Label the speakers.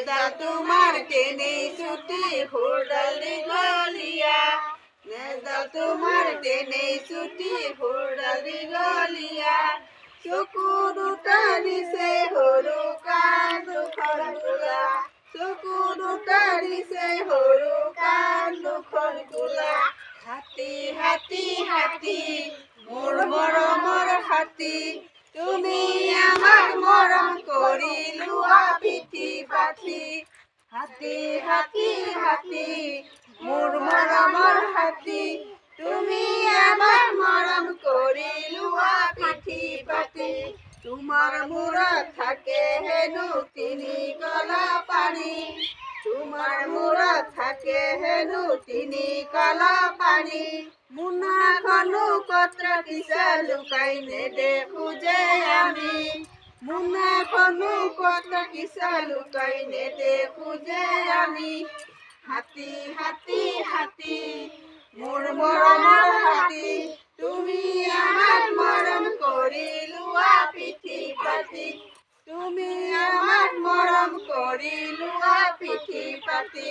Speaker 1: nasal তোমার টেনে ছুটি হুড়াল দীঘলিয়া নেজাল তোমার টেনে ছুটি হুড়াল দীঘলিয়া চকু দুটা দিছে সৰু কাণ দুখন কোলা চকু দুটা দিছে সৰু কাণ দুখন কোলা হাতী হাতী হাতী মোৰ মৰমৰ হাতী তুমি আমাক মৰম কৰি লোৱা পিঠি পাতি হাতী হাতী হাতী মোৰ মৰমৰ হাতী তুমি আমাক মৰম কৰি লোৱা পিঠি পাতি তোমাৰ মূৰত থাকে হেনো তিনি কলা পানী তোমাৰ মূৰত থাকে হেনো তিনি কলা পানী মোনাখনো কত ৰাখিছা লুকাই নেদেখো যে আমি মোনাখনো কত ৰাখিছা লুকাই নেদেখো যে আমি হাতী হাতী হাতী মোৰ মৰমৰ হাতী তুমি আমাক মৰম কৰি লোৱা পিঠি পাতি তুমি আমাক মৰম কৰি লোৱা পিঠি পাতি